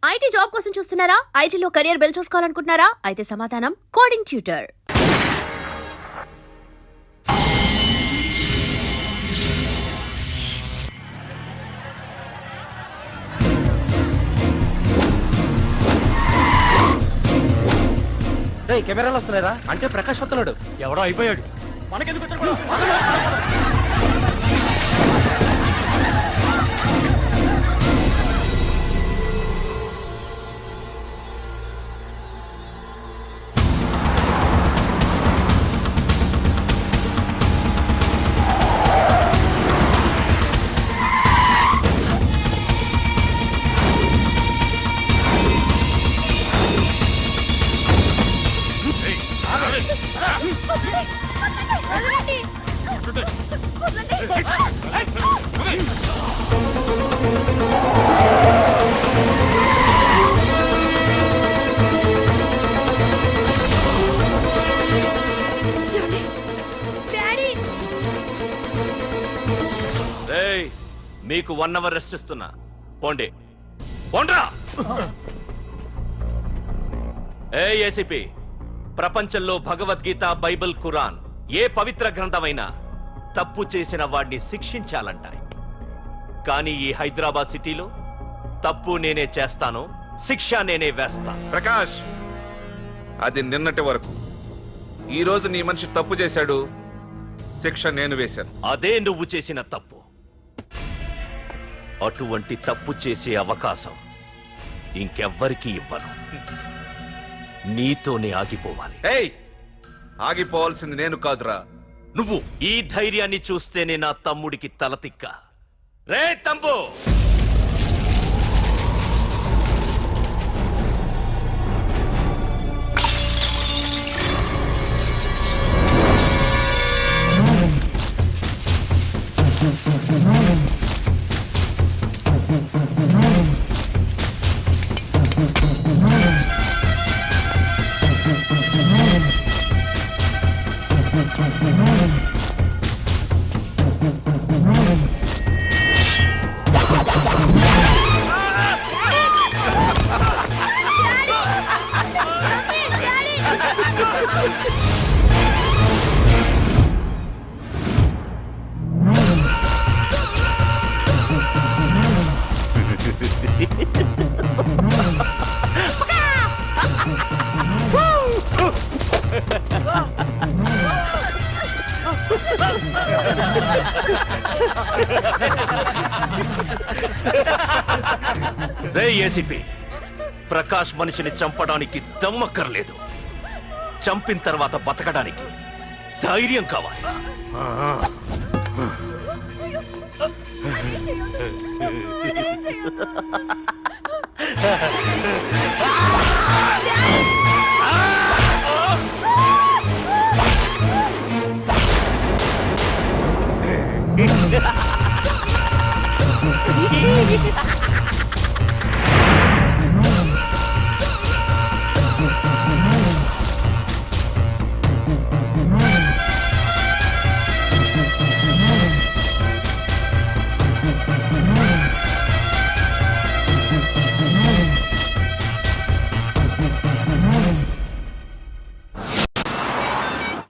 IT job కోసం చూస్తున్నారా? ఐటీలో కెరియర్ బిల్డ్ చూసుకోవాలనుకుంటున్నారా? అయితే సమాధానం కోడింగ్ ట్యూటర్. కెమెరాలు వస్తలేదా? అంటే ప్రకాష్ వస్తున్నాడు. ఎవడో అయిపోయాడు. మనకెందుకు వచ్చాడు? మీకు 1 అవర్ రెస్ట్ ఇస్తున్నా. పోండి పోండ్రా. ఏసీపీ, ప్రపంచంలో భగవద్గీత, బైబిల్, ఖురాన్ ఏ పవిత్ర గ్రంథమైనా తప్పు చేసిన వాడిని శిక్షించాలంటాయి. కానీ ఈ హైదరాబాద్ సిటీలో తప్పు నేనే చేస్తాను, శిక్ష నేనే వేస్తా. ప్రకాష్, అది నిన్నటి వరకు. ఈ రోజు నీ మనిషి తప్పు చేశాడు, శిక్ష నేను వేశాను. అదే నువ్వు చేసిన తప్పు. అటువంటి తప్పు చేసే అవకాశం ఇంకెవ్వరికీ ఇవ్వను. నీతోనే ఆగిపోవాలి. ఏయ్, ఆగిపోవాల్సింది నేను కాదురా, నువ్వు. ఈ ధైర్యాన్ని చూస్తేనే నా తమ్ముడికి తలతిక్క. రే తమ్ము, రే ఏసీపీ, ప్రకాష్ మనిషిని చంపడానికి దమ్మక్కర్లేదు. చంపిన తర్వాత బతకడానికి ధైర్యం కావాలి.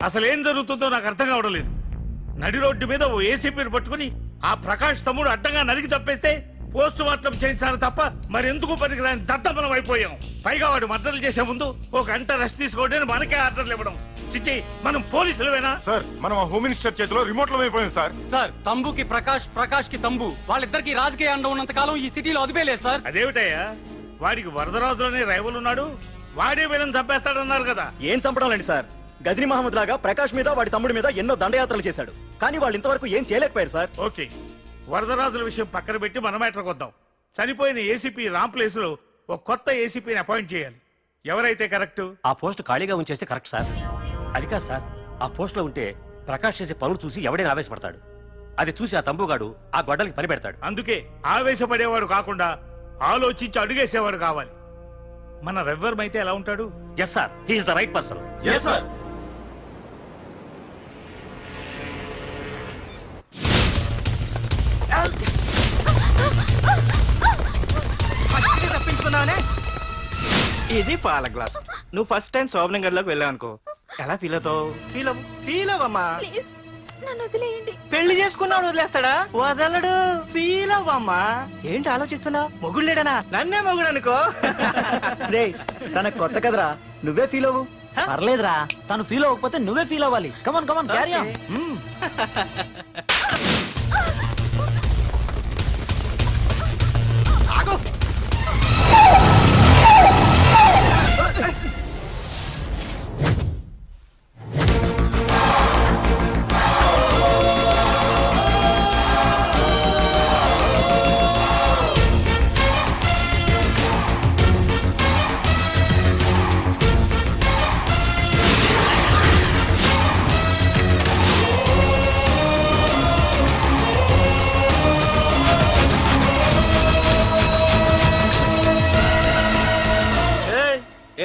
అసలేం జరుగుతుందో నాకు అర్థం కావడం లేదు. నడి రోడ్డు మీద ఓ ఏసీపీని పట్టుకుని ఆ ప్రకాష్ తమ్ముడు అడ్డంగా నరికి చంపేస్తే పోస్ట్ మార్టం చేయించాలి తప్ప మరెందుకు పనికిరాని దద్దమనం అయిపోయాం. పైగా వాడు మర్డర్లు చేసే ముందు ఒక గంట రెస్ట్ తీసుకోవడానికి మనకే ఆర్డర్లు ఇవ్వడం. చిచ్చి, మనం పోలీసులవేనా? సార్, మనం హోమ్ మినిస్టర్ చేతిలో రిమోట్ లో అయిపోయాం సార్. సార్, తంబుకి ప్రకాష్, ప్రకాష్ కి తంబు, వాళ్ళిద్దరికి రాజకీయ అండ ఉన్నంత కాలం ఈ సిటీలో అదుపేలేదు సార్. అదేమిటయ్యా, వాడికి వరదరాజులోనే రైవల్ ఉన్నాడు, వాడే వీళ్ళని చంపేస్తాడన్నారు కదా. ఏం చంపడం లేండి సార్, గజనీ మహమ్మద్ లాగా ప్రకాష్ మీద వాడి తమ్ముడి మీద ఎన్నో దండయాత్రలు చేశాడు, కానీ వాళ్ళు ఇంతవరకు ఏం చేయలేకపోయారు సార్. ఓకే, వరదరాజుల విషయం పక్కన పెట్టి మన మ్యాటర్కి వద్దాం. చనిపోయిన ఏసీపీ రామ్ ప్లేస్ లో ఒక కొత్త ఏసీపీని అపాయింట్ చేయాలి. ఎవరైతే కరెక్ట్? ఆ పోస్ట్ ఖాళీగా ఉంచేస్తే కరెక్ట్ సార్. అది కాదు సార్, ఆ పోస్ట్ లో ఉంటే ప్రకాష్ చేసే పనులు చూసి ఎవడైనా ఆవేశపడతాడు. అది చూసి ఆ తంబుగాడు ఆ గొడ్డలకి పని పెడతాడు. అందుకే ఆవేశపడేవాడు కాకుండా ఆలోచించి అడుగేసేవాడు కావాలి. మన రెవ్వర్ అయితే ఎలా ఉంటాడు? Yes sir, he is the right person. Yes sir. చేసుకుందామనే. ఇది పాల గ్లాస్. నువ్వు ఫస్ట్ టైం శోభనం గదిలోకి వెళ్ళావు అనుకో, ఎలా ఫీల్ అవుతావు? ఫీల్ అవ్వమ్మా. ప్లీజ్ నన్ను వదిలేయండి. పెళ్లి చేసుకున్నాడు వదిలేస్తాడా? వదలడు. ఫీల్ అవ్వమ్మా. ఏంటి ఆలోచిస్తున్నావు? మొగుడు లేడనా? నన్నే మొగుడు అనుకో. రే తన కొత్త కదరా, నువ్వే ఫీల్ అవ్వు. పర్లేదురా, తను ఫీల్ అవ్వకపోతే నువ్వే ఫీల్ అవ్వాలి. కమాన్ కమాన్ క్యారీ ఆన్.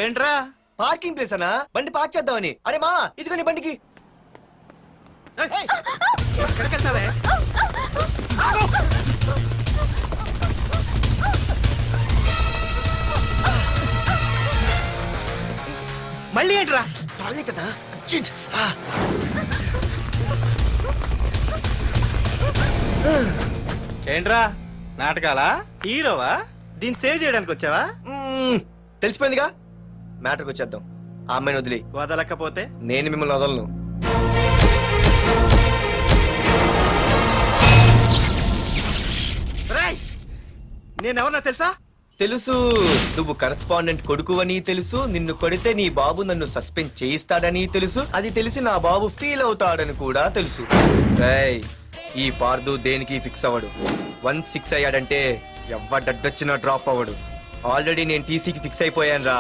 ఏంట్రా? పార్కింగ్ ప్లేస్ అన్నా, బండి పార్క్ చేద్దామని. అరే మా ఇదిగో నీ బండికి. ఎక్కడికి వెళ్తావే? మళ్ళీ ఏంట్రా? టాయిలెట్ అన్నా, అర్జెంట్. ఏంట్రా నాటకాలా? హీరోవా? దీన్ని సేవ్ చేయడానికి వచ్చావా? తెలిసిపోయిందిగా, మ్యాటర్కి వచ్చేద్దాం. ఆ అమ్మాయిని వదిలి. వదలకపోతే నేను మిమ్మల్ని వదలను. నేనెవరన్నా తెలుసా? తెలుసు, నువ్వు కరెస్పాండెంట్ కొడుకు అని తెలుసు. నిన్ను కొడితే నీ బాబు నన్ను సస్పెండ్ చేయిస్తాడని తెలుసు. అది తెలిసి నా బాబు ఫీల్ అవుతాడని కూడా తెలుసు. రేయ్, ఈ పార్దు దేనికి ఫిక్స్ అవ్వడు. వన్స్ ఫిక్స్ అయ్యాడంటే ఎవ్వడడ్డొచ్చినా డ్రాప్ అవ్వడు. ఆల్రెడీ నేను టీసీకి ఫిక్స్ అయిపోయాను రా.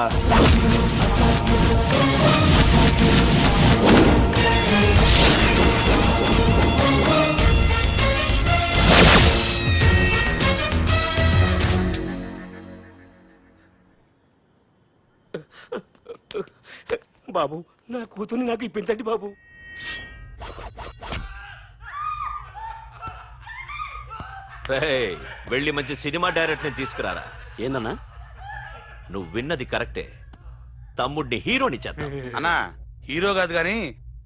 బాబు, నా కూతుర్ని నాకు ఇప్పించండి బాబు. రేయ్, వెళ్ళి మంచి సినిమా డైరెక్ట్ ని తీసుకురారా. ఏందన్నా? నువ్వు విన్నది కరెక్టే. తమ్ముడిని హీరోని చేద్దాం. అన్నా హీరో కాదు కానీ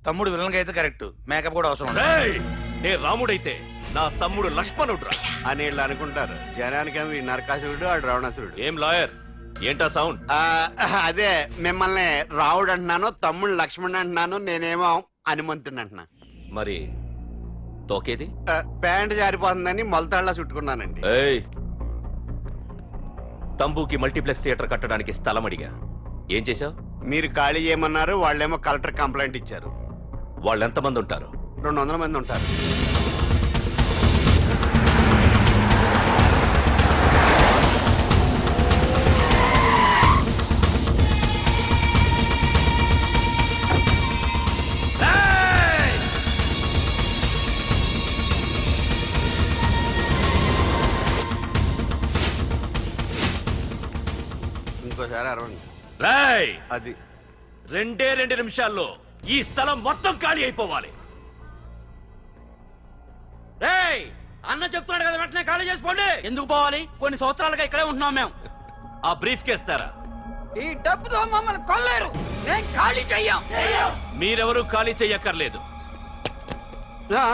తమ్ముడు విలన్ అయితే కరెక్ట్. మేకప్ కూడా అవసరం ఉండదు. రేయ్, నే రాముడైతే నా తమ్ముడు లక్ష్మణుడు అని వీళ్ళు అనుకుంటారు. జనానికేమో ఈ నరకాసురుడు ఆడు రావణాసురుడు. ఏం లాయర్, ఏంటా సౌండ్? అదే మిమ్మల్ని రావుడు అంటున్నాను, తమ్ముడు లక్ష్మణ్ అంటున్నాను, నేనేమో హనుమంతుడు అంటున్నా. మరి తోకేది? ప్యాంట్ జారిపోతుందని మొలతాళ్ళ చుట్టుకున్నానండి. ఏయ్, తంబుకి మల్టీప్లెక్స్ థియేటర్ కట్టడానికి స్థలం అడిగా. ఏం చేశావు? మీరు ఖాళీ చేయమన్నారు, వాళ్ళేమో కలెక్టర్ కంప్లైంట్ ఇచ్చారు. వాళ్ళు ఎంతమంది ఉంటారు? 200 మంది ఉంటారు. ఇంకోసారి అరవండి. రేయ్, అది 2 నిమిషాల్లో ఈ స్థలం మొత్తం ఖాళీ అయిపోవాలి. రేయ్, అన్న చెప్తున్నాడు కదా, వెంటనే ఖాళీ చేసుకోండి. ఎందుకు పోవాలి? కొన్ని సంవత్సరాలుగా ఇక్కడే ఉంటున్నాం మేము. ఆ బ్రీఫ్ కేస్తారా? ఈ డబ్బుతో మమ్మల్ని కొల్లేరు. నేను ఖాళీ చెయ్యం. మీరెవరూ ఖాళీ చెయ్యక్కర్లేదు.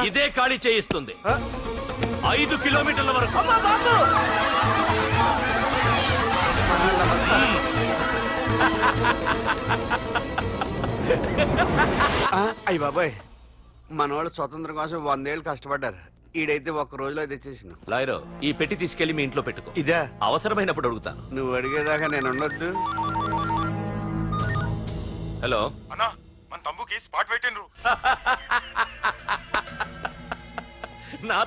ఇదే ఖాళీ చేయిస్తుంది. 5 కిలోమీటర్ల వరకు. అయ్య బాబాయ్, మనవాళ్ళు స్వతంత్రం కోసం 100 ఏళ్ళు కష్టపడ్డారు. ఈడైతే ఒక్క రోజులో తెచ్చేసిన. లాయరో, ఈ పెట్టి తీసుకెళ్లి మీ ఇంట్లో పెట్టుకో. ఇదే అవసరమైనప్పుడు అడుగుతాను. నువ్వు అడిగేదాకా నేను ఉండొద్దు. హలో అన్నా, మన తమ్ముకి స్పాట్ పెట్టిండ్రు. నా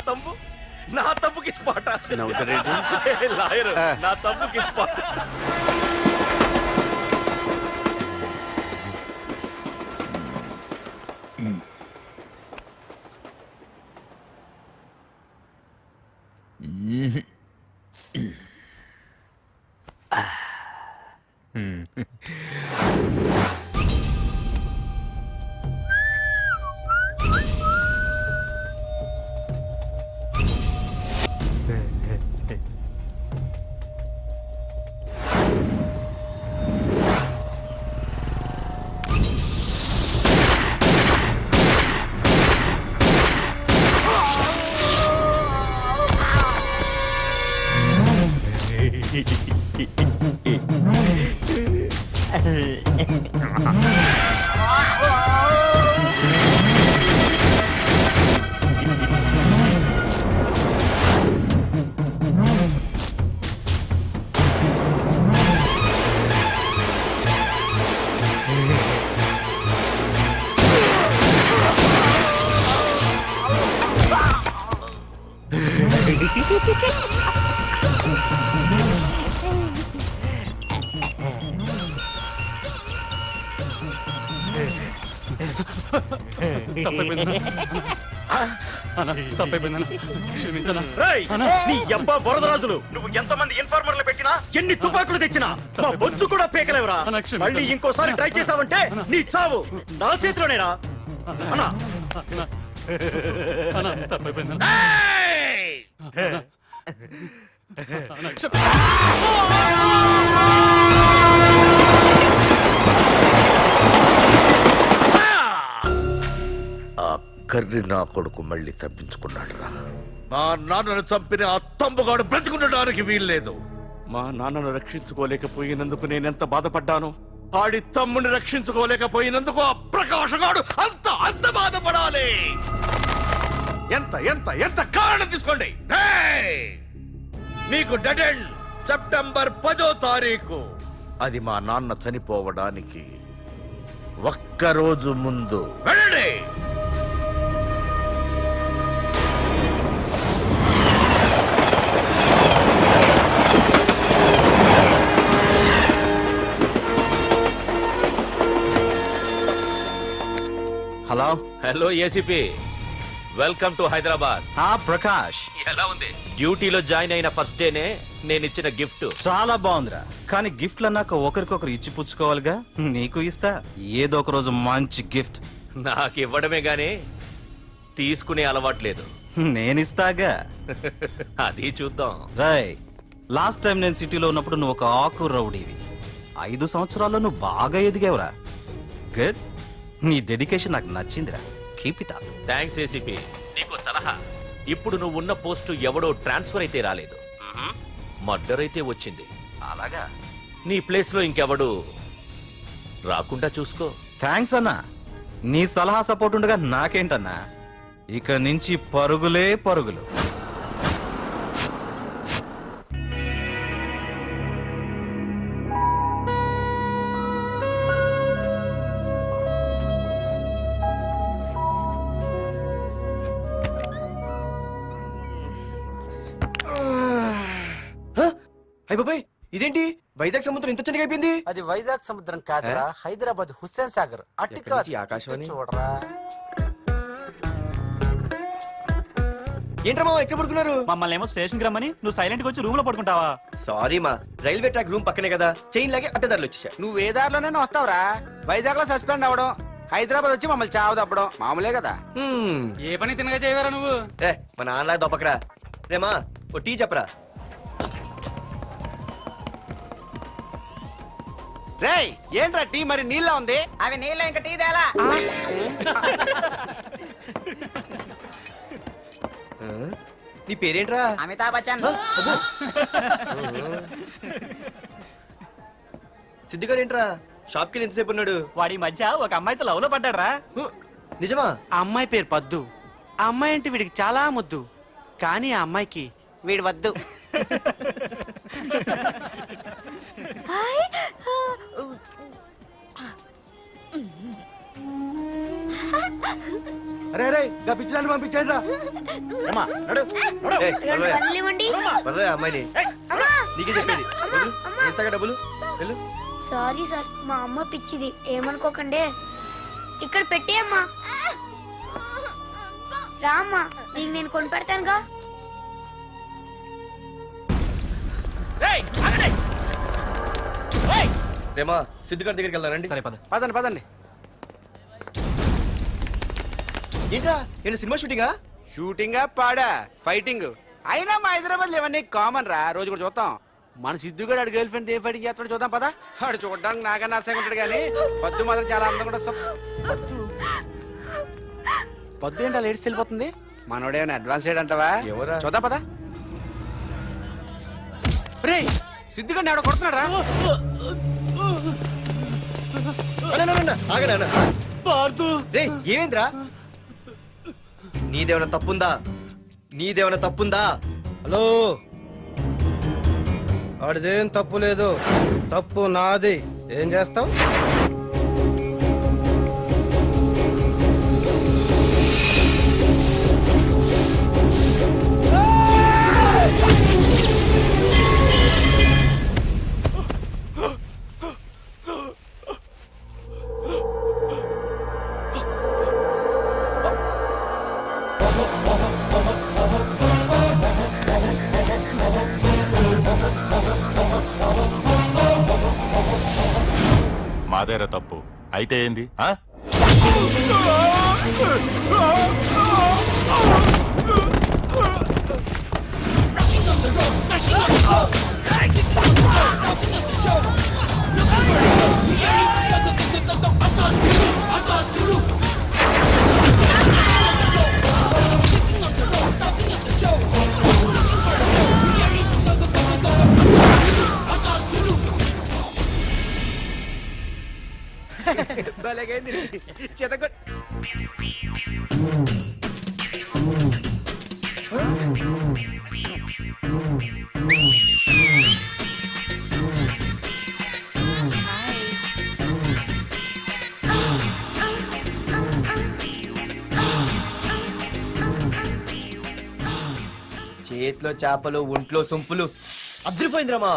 తమ్ముకి స్పాట్. నవ్వుతారేంటి? లాయరు, నా తమ్ముకి స్పాట్. నీ అబ్బా వరదరాజులు నువ్వు ఎంతమంది ఇన్ఫార్మర్లు పెట్టినా ఎన్ని తుపాకులు తెచ్చినా మా బొచ్చు కూడా పేకలేవురా. మళ్ళీ ఇంకోసారి ట్రై చేసావంటే నీ చావు నా చేతిలోనేరా. అన్నా ఏయ్! ఆ కర్రి నా కొడుకు మళ్ళీ తప్పించుకున్నాడు రా. మా నాన్నను చంపిన ఆ తంబుగాడు బ్రతికుండడానికి వీల్లేదు. మా నాన్నను రక్షించుకోలేకపోయినందుకు నేనెంత బాధపడ్డాను. ఆడి తమ్ముని రక్షించుకోలేకపోయినందుకు ఆ ప్రకాశగాడు అంత బాధపడాలి. ఎంత ఎంత ఎంత కారణం తీసుకోండి. ఏయ్! మీకు డెడ్ ఎండ్ సెప్టెంబర్ 10వ తారీఖు. అది మా నాన్న చనిపోవడానికి ఒక్కరోజు ముందు. వెళ్ళండి. Hello. Hello ACP, welcome to Hyderabad. Prakash, ఎలా ఉంది? డ్యూటీలో జాయిన్ అయిన ఫస్ట్ డేనే నేను ఇచ్చిన గిఫ్ట్. చాలా బాగుందిరా. కానీ గిఫ్ట్లు అన్నాక ఒకరికొకరు ఇచ్చి పుచ్చుకోవాలిగా. నీకు ఇస్తా ఏదో ఒక రోజు మంచి గిఫ్ట్. నాకు ఇవ్వడమే గానీ తీసుకునే అలవాట్లేదు. నేనిస్తాగా. అది చూద్దాం. రాయ్, లాస్ట్ టైం నేను సిటీలో ఉన్నప్పుడు నువ్వు ఒక ఆకు రౌడీవి. 5 సంవత్సరాల్లో నువ్వు బాగా ఎదిగావురా. గుడ్. నీ డెడికేషన్ నాకు నచ్చిందిరా. Keep it up. Thanks ACP. నీకు సలహా. ఇప్పుడు నువ్వు ఉన్న పోస్టు ఎవడో ట్రాన్స్ఫర్ అయితే రాలేదు, మర్డర్ అయితే వచ్చింది. అలాగా? నీ ప్లేస్ లో ఇంకెవడు రాకుండా చూసుకో. థ్యాంక్స్ అన్నా. నీ సలహా సపోర్ట్ ఉండగా నాకేంటన్నా. ఇక నుంచి పరుగులే పరుగులు. అయ్య బాబాయ్, ఇదేంటి వైజాగ్ సముద్రం ఇంత చిన్నగా అయిపోయింది? అది వైజాగ్ సముద్రం కాదురా, హైదరాబాద్ హుస్సేన్ సాగర్. అట్టి ఎక్కడి నుంచి కాదు, ఆకాశవాణి? ఇటు చూడరా. ఏంట్రా మామ ఎక్కడ పడుకున్నారు? మమ్మల్ని ఏమో స్టేషన్ కి రమ్మని నువ్వు సైలెంట్ గా వచ్చి రూమ్ లో పడుకుంటావా? సారీ మా, రైల్వే ట్రాక్ రూమ్ పక్కనే కదా, చైన్ లాగే అడ్డదారులు వచ్చేసా. నువ్వు ఏ దారిలోనే వస్తావురా. వైజాగ్ లో సస్పెండ్ అవ్వడం, హైదరాబాద్ వచ్చి మమ్మల్ని చావు తప్పడం మామూలే కదా. ఏ పని తినగా చేయవరా నువ్వు? ఏ మా నాన్నలా దొప్పకరా. రేమా ఓ టీ చెప్పరా. రేయ్, ఏంట్రా టీ మరి నీళ్ళ ఉంది? అవి నీళ్ళ ఇంకా టీ తేలా. నీ పేరేంట్రా? అమితాబ్ బచ్చన్. సిద్ధిగాడు ఏంట్రా షాప్ కి ఎంతసేపు ఉన్నాడు? వాడి మధ్య ఒక అమ్మాయితో లవ్ లో పడ్డాడ్రా. నిజమా? ఆ అమ్మాయి పేరు పద్దు. ఆ అమ్మాయి అంటే వీడికి చాలా ముద్దు, కానీ ఆ అమ్మాయికి వీడు వద్దు. అరే రే, గా పిచ్చిదాన్ని పంపించండి రా. ఏయ్, వదలవే అమ్మాయిని. నీకే చెప్పేది. వదులు. ఇస్తాగా డబ్బులు. వెళ్ళు. సారీ సార్, మా అమ్మ పిచ్చిది, ఏమనుకోకండి. ఇక్కడ పెట్టేయమ్మా. రామ్మా, నీకు నేను కొని పెడతానుగా. రేమా సిద్ధిగాడి దగ్గరికి వెళ్దానండి. సరే పద. పదండి పదండి. ఏంట్రా ఏంటి సినిమా షూటింగా? షూటింగా పాడా ఫైటింగ్ అయినా మా హైదరాబాద్ ఇవన్నీ కామన్ రా, రోజు కూడా చూద్దాం. మన సిద్ధుగాడు ఆడు గర్ల్ ఫ్రెండ్ ఏ ఫైటింగ్ చేస్తాడు చూద్దాం పదా. ఆడు చూడడానికి నాకన్నా అసహ్యంగా ఉంటాడు కానీ పద్దు మాత్రం చాలా అందంగా ఉంటుంది. పద్దు ఏంటో లేడీస్ వెళ్ళిపోతుంది. మనోడేమైనా అడ్వాన్స్ అంటావా? ఎవరా? చూద్దాం పదా. రే సిద్ధిగాడిని ఎవడో కొడుతున్నాడు రా. ఏమేంద్రా నీదేమైనా తప్పుందా? నీదేమైనా తప్పుందా? హలో, ఆడిదేం తప్పు లేదు, తప్పు నాది. ఏం చేస్తావు? మాదేరా తప్పు అయితే ఏంది ఆ? చేతిలో చేపలు, ఒంట్లో సొంపులు. అద్రిపోయిందిరామా.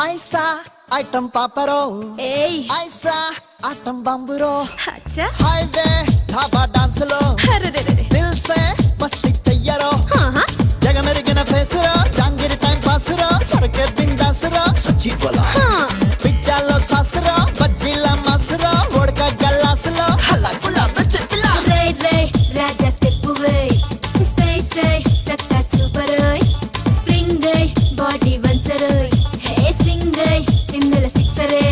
ఐసా ఐటం పాపరో, ఏయ్ ఐసా ఆటం బంబురో, అచ్చా హైవే ధాబా డాన్స్ లో అరెరెరెరె. దిల్ సే మస్తి చెయ్యరో, ఆహా. జగమెరిగిన ఫేసురో, జాంగిరి టైం పాసురో, సరకే బిందాసురో, సుచి బోలా హా. పిజ్జాలో సాసురో, బజ్జీల మాసురో, ఉడక గల్లాసులో, హల్లా గులాబ్ చెప్పిలా. రే రే రాజా స్టెప్ వేయ్, సై సై సత్తా చూపరోయ్, స్ప్రింగ్ డే బాడీ వంచరోయ్, హే స్వింగ్ డే చిందల సిక్సరే.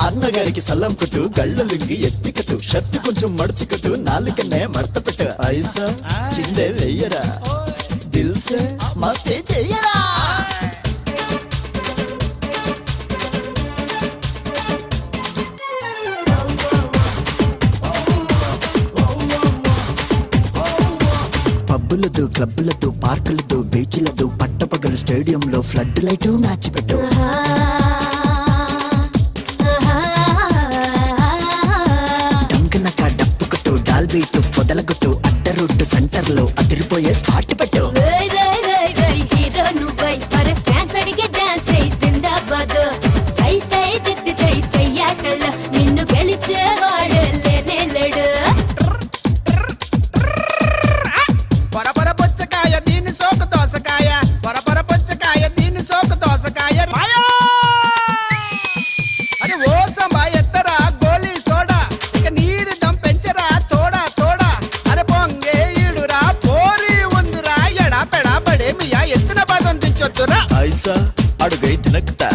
అన్నగారికి సల్లం కొట్టు, గళ్ళ లుంగి ఎత్తి కట్టు, షర్ట్ కొంచెం మడుచు కట్టు, నాలుకనే మడత పెట్టు, ఐసా చిందే వెయ్యరా, దిల్ సే మస్తే చెయ్యరా. పబ్బులదు, క్లబ్బులదు, పార్కులదు, బీచ్లదు, పట్టపగలు స్టేడియంలో ఫ్లడ్ లైట్ మ్యాచ్ పెట్టు. డంకనక డప్పు కట్టు, డాల్బీటు పొదలగొట్టు, అడ్డ రోడ్డు సెంటర్ లో అదిరిపోయే స్పాట్ పెట్టు. వేయ్ వేయ్ వేయ్ వేయ్ హీరో నువ్వై, మరి ఫ్యాన్స్ అడిగే డాన్స్ అయి జిందాబాద్. తై తై దిద్ది తై సయ్యాటల్లో నిన్ను గెలిచేవాడు లేనే లేడు. పరపర పుచ్చకాయ దీని సోకు దోసకాయ, పరపర పుచ్చకాయ దీని సోకు దోసకాయ. మాయా! అరే ఓ సంబా ఎత్తరా గోలీ సోడా, ఇక నీరు దం పెంచరా తోడా తోడా. అరే పొంగే ఈడురా పోరి ఉందిరా, ఎడా పెడా పడే మియా ఎత్తున పదం తెచ్చొద్దురా. ఐసా అడుగై తినక్తా,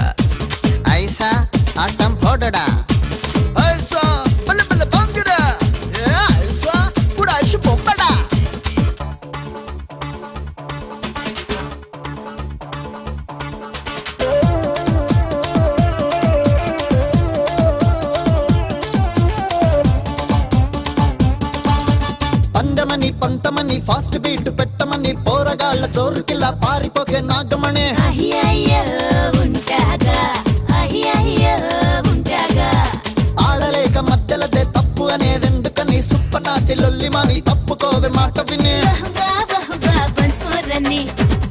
ఐసా ఆటం పోడడా, ఐసా బల్ల బల్ల బంగిరా, ఏ ఐసా కూడా ఐసు పొంపడా. పందమని పంతమని ఫాస్ట్ బీట్ పెట్టమని పోరగాళ్ళ చోరుకిలా పారిపోకే నాగమణి. అయ్యయ్యో ఉంటాగా, అయ్యయ్యో ఉంటాగా. ఆడలేక మధ్యలదే తప్పు అనేదెందుకని సుప్పనాతి లొల్లిమని తప్పుకోవే మాట విని. వహ్ వా వహ్ వా వన్స్ మోర్ రన్ని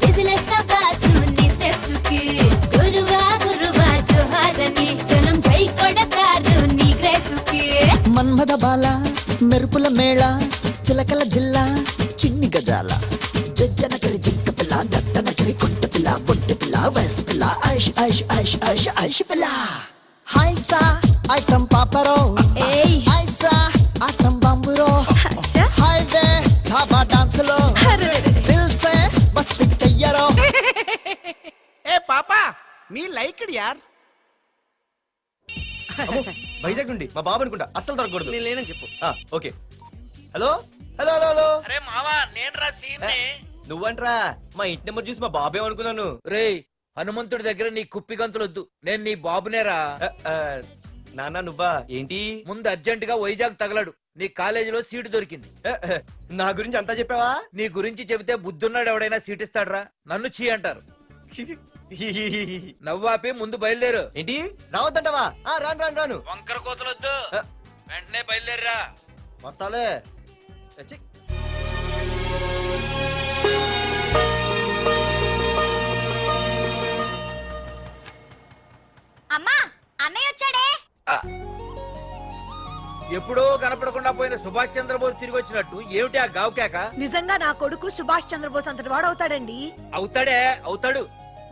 విజిలేస్తా బాసు కి గురువా గురువా జోహారని జనం జై కొడతారు నీ గ్రేసుకి మన్మద బాల మెరుపుల మేళ చిలకల జిల్లా చిన్ని గజాల జజ్జనకరి జింక పిల్ల దత్తనకరి కొంట పిల్ల పొంటి పిల్ల వయసు పిల్ల ఐష్ ఐష్ ఐష్ ఐష్ ఐష్ పిల్ల హాయ్ సా ఐటం పాపరో ఏయ్ ఐసా ఆటం బాంబురో అచ్చా హైవే ధాబా డాన్స్ లో అరెరెరె. దిల్ సే మస్తి చెయ్యరో ఏ పాపా మీ లైక్ యార్ వైజాగ్ నుండి మా బాబు అనుకుంటా అస్సలు దొరకకూడదు. నేను లేనని చెప్పు. Okay. Hello hello hello hello. అరే మావా నేను రా సీన్ నువ్వంట్రా మా ఇంటి నెంబర్ చూసి మా బాబే అనుకున్నాను. రేయ్ హనుమంతుడి దగ్గర నీ కుప్పి గంతులొద్దు, నేను నీ బాబునేరా. నాన్న నువ్వా ఏంటి? ముందు అర్జెంట్ గా వైజాగ్ తగలడు, నీ కాలేజీలో సీటు దొరికింది. నా గురించి అంతా చెప్పావా? నీ గురించి చెబితే బుద్ధున్నాడు ఎవడైనా సీట్ ఇస్తాడ్రా, నన్ను చీ అంటారు. నవ్వాపి ముందు బయలుదేరు. ఏంటి రావద్దంటావా? రాను రాను రాను. వంకర కోతలొద్దు, వెంటనే బయలుదేరరా. వస్తాలే. ఛీ. అమ్మా అన్నయ్య వచ్చాడే. ఎప్పుడో కనపడకుండా పోయిన సుభాష్ చంద్రబోస్ తిరిగి వచ్చినట్టు ఏమిటి ఆ గావుకేక? నిజంగా నా కొడుకు సుభాష్ చంద్రబోస్ అంతటి వాడు అవుతాడండి. అవుతాడే అవుతాడు.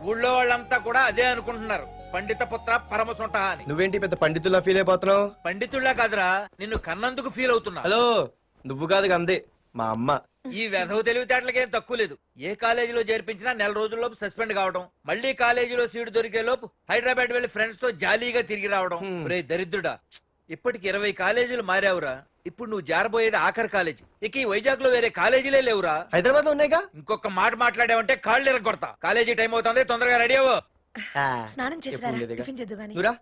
ఊళ్ళో వాళ్ళంతా కూడా అదే అనుకుంటున్నారు, పండిత పుత్ర పరమ సొంట అని. నువ్వేంటి పెద్ద పండితుల్లా ఫీల్ అయిపోతున్నావు? పండితుళ్ళ కాదురా, నిన్ను కన్నందుకు ఫీల్ అవుతున్నా. హలో నువ్వు కాదు అందే మా అమ్మ. ఈ వెధవ తెలివితేటలకేం తక్కువ లేదు. ఏ కాలేజీలో చేర్పించినా నెల రోజుల్లోపు సస్పెండ్ కావడం, మళ్ళీ కాలేజీలో సీటు దొరికే లోపు హైదరాబాద్ వెళ్లి ఫ్రెండ్స్ తో జాలీగా తిరిగి రావడం. రే దరిద్రుడా, ఇప్పటికి 20 కాలేజీలు మారావురా. ఇప్పుడు నువ్వు జారబోయేది ఆఖరి కాలేజీ. ఇక ఈ వైజాగ్ లో వేరే కాలేజీలే లేవురా. హైదరాబాద్ లో ఉన్నాయిగా. ఇంకొక మాట మాట్లాడావంటే కాళ్ళు ఎరగొడతా. కాలేజీ టైం అవుతుంది, తొందరగా రెడీ అవ్వు. స్నానం చేసి ఎప్పుడు ఉండేదిగా. టిఫిన్ చేద్దు గాని. నువ్వురా.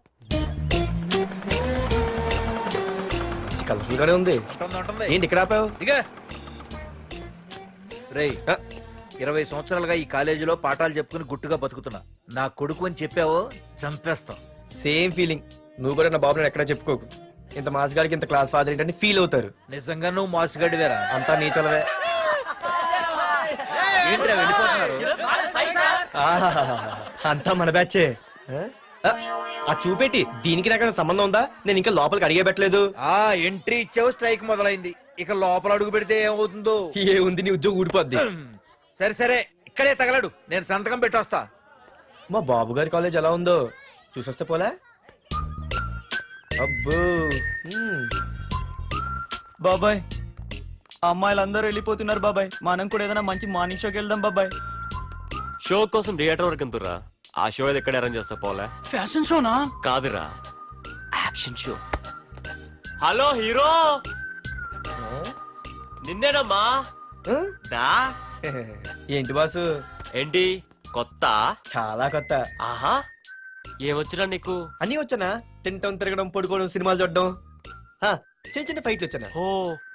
కలర్ఫుల్ గానే ఉంది. ఉంటుంది, ఉంటుంది. ఏంటి ఇక్కడ ఆపావు? దిగా. రేయ్ 20 సంవత్సరాలుగా ఈ కాలేజీలో పాఠాలు చెప్పుకుని గుట్టుగా బతుకుతున్నా. నా కొడుకు అని చెప్పావో చంపేస్తాం. Same feeling. నువ్వు కూడా నా బాబు నేను ఎక్కడా చెప్పుకోకు. ఇంత మాస్ గారికి ఇంత క్లాస్ ఫాదర్ ఏంటని ఫీల్ అవుతారు. నిజంగా నువ్వు మాసుగడివేరా. అంతా నీ చలవే. ఏంట్రా వెళ్ళిపోతున్నారు? ఆహాహాహా. అంతా మన బ్యాచే. ఆ చూపెట్టి దీనికి నాకు సంబంధం ఉందా? నేను ఇంకా లోపలికి అడిగే పెట్టలేదు. ఆ ఎంట్రీ ఇచ్చావు, స్ట్రైక్ మొదలైంది. ఇక లోపల అడుగు పెడితే ఏమవుతుందో. ఏ ఉంది నీ ఉద్యోగం ఊడిపోద్ది. సరే సరే, ఇక్కడే తగలడు, నేను సంతకం పెట్టొస్తా. మా బాబు గారి కాలేజ్ ఎలా ఉందో చూసొస్తే పోలే. అబ్బో. బాబాయ్ అమ్మాయిలందరూ వెళ్ళిపోతున్నారు బాబాయ్. మనం కూడా ఏదైనా మంచి మార్నింగ్ షోకి వెళ్దాం బాబాయ్. షో కోసం థియేటర్ వరకు ఎంతురా? ఆ షో ఏది ఎక్కడ అరేంజ్ చేస్తా పోలే? ఫ్యాషన్ షోనా? కాదురా, యాక్షన్ షో. హలో హీరో, నిన్నేనమ్మా. ఆ? దా. ఏంటి బాసు? ఏంటి కొత్త? చాలా కొత్త. ఆహా, ఏమొచ్చినా నీకు? అన్నీ వచ్చానా? తింటం తిరగడం పడుకోవడం సినిమాలు చూడడం. చిన్న చిన్న ఫైట్లు వచ్చానా? ఓ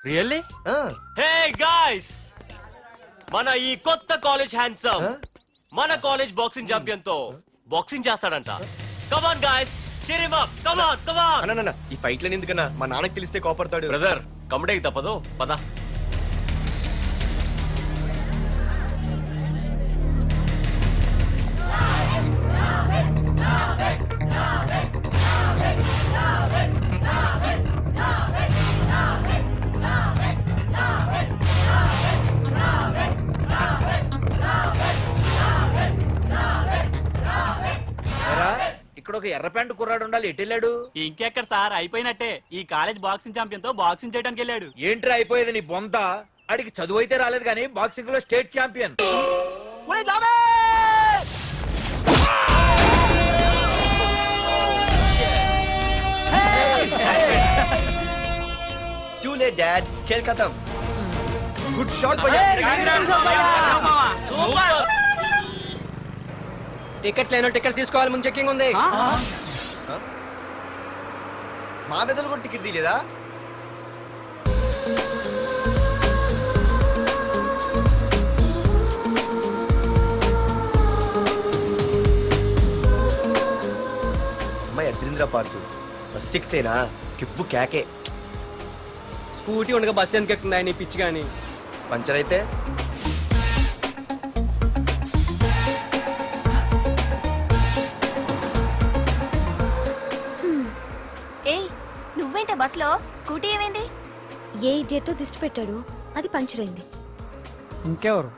రియల్లీ? ఆ. హే గాయ్స్, మన ఈ కొత్త కాలేజ్ హ్యాండ్సమ్ మన కాలేజ్ బాక్సింగ్ ఛాంపియన్ తో బాక్సింగ్ చేస్తాడంట. Come on guys, cheer him up. Come on, come on. అన్న ఈ ఫైట్లని ఎందుకన్నా? మా నాన్నకి తెలిస్తే కోపడతాడు. బ్రదర్ కమడేకి తప్పదు, పద. ఇక్కడ ఒక ఎర్ర ప్యాంటు కుర్రాడు ఉండాలి, ఎటు వెళ్ళాడు? ఇంకెక్కడ సార్, అయిపోయినట్టే. ఈ కాలేజ్ బాక్సింగ్ ఛాంపియన్ తో బాక్సింగ్ చేయడానికి వెళ్ళాడు. ఏంట్రా అయిపోయేది నీ బొంత? అడిగి చదువు అయితే రాలేదు కానీ బాక్సింగ్ లో state champion. Too late, Dad. खेल खत्म. Good shot, भैया. టికెట్స్ లేనో టికెట్స్ తీసుకోవాలి, ముందు చెక్కింగ్ ఉంది. మా పెద్దలు కూడా టికెట్ తీయలేదా? అమ్మాయి అద్రింద్ర పార్తు బస్ ఎక్కితేనా కిప్పు కేకే. స్కూటీ ఉండగా బస్సు ఎందుకు ఎక్కుతున్నాయి నీ పిచ్చి కానీ? పంచర్ అయితే క్లాస్లో స్కూటీ ఏమైంది? ఏ ఇడియట్ దిష్టి పెట్టాడు, అది పంచర్ అయింది. ఇంకెవరు?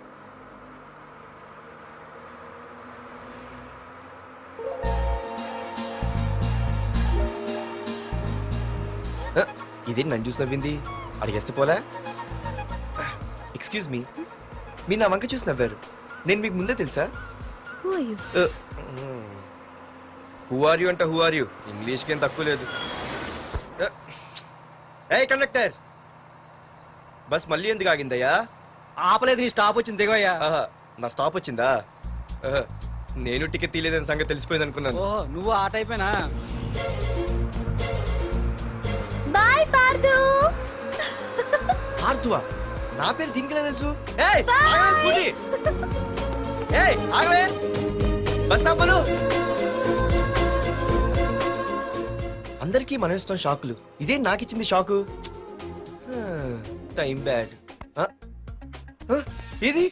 ఇదే నన్ను చూసి నవ్వింది, అడిగేస్తే పోలే. ఎక్స్క్యూజ్ మీ, మీరు నా వంక చూసి నవ్వారు, నేను మీకు ముందే తెలుసా? Who are you? Who are you అంటే హూ ఆర్ యూ, ఇంగ్లీష్కి ఏం తక్కువ లేదు. ఏ కండక్టర్, బస్ మళ్ళీ ఎందుకు ఆగిందయ్యా? ఆపలేదు, నీ స్టాప్ వచ్చింది దిగోయ్యా. ఆహా, నా స్టాప్ వచ్చిందా? ఆహా, నేను టికెట్ తీయలేదని సంగతి తెలిసిపోయింది అనుకున్నాను. ఓహో, నువ్వు ఆ టైపేనా? బాయ్ పార్దు. ఆర్తువా? నా పేరు దీనికి ఎలా తెలుసు? ఏయ్, ఆగవే స్కూటీ. ఏయ్, ఆగవే. బస్ ఆపలు. అందరికీ మనం ఇస్తాం షాకులు, ఇదే నాకు ఇచ్చింది షాకు. Time bad. ఇది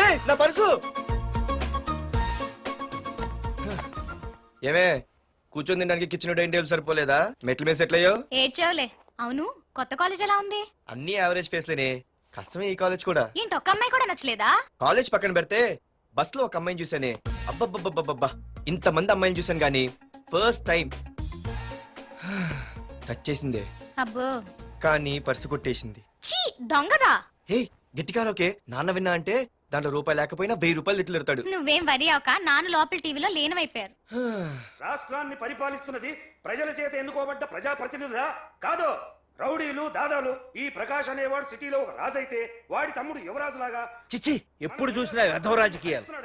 ఏయ్, నా పర్సు. ఏమే, కూర్చొని తినడానికి కిచెన్ డైనింగ్ టేబుల్ సరిపోలేదా? మెట్ల మీద సెట్ అయ్యో. ఏడ్చావులే. అవును, కొత్త కాలేజ్ ఎలా ఉంది? అన్ని యావరేజ్ ఫేస్లేనే, కష్టమే ఈ కాలేజ్ కూడా. ఏంటి, ఒక్క అమ్మాయి కూడా నచ్చలేదా? కాలేజ్ పక్కన పెడితే బస్ లో ఒక అమ్మాయిని చూసానే, అబ్బబ్బబ్బబ్బబ్బా, ఇంతమంది అమ్మాయిని చూసాను గానీ ఫస్ట్ టైం టచ్ చేసిందే, అబ్బో, కానీ పర్సు కొట్టేసింది. చీ దొంగదా. హే, గట్టిగా ఓకే, నాన్న విన్నా అంటే దాంట్లో రూపాయి లేకపోయినా 1000 రూపాయలు ఇట్లు ఎడతాడు. నువ్వేం వరి అవక, నాన్న లోపల టీవీలో లేనవైపోయారు. రాష్ట్రాన్ని పరిపాలిస్తున్నది ప్రజల చేత ఎన్నుకోబడ్డ ప్రజాప్రతినిధులా కాదు, రౌడీలు దాదాలు. ఈ ప్రకాష్ అనేవాడు సిటీలో ఒక రాజైతే వాడి తమ్ముడు యువరాజులాగా చిచ్చి, ఎప్పుడు చూసినా వెధవ రాజకీయాలు.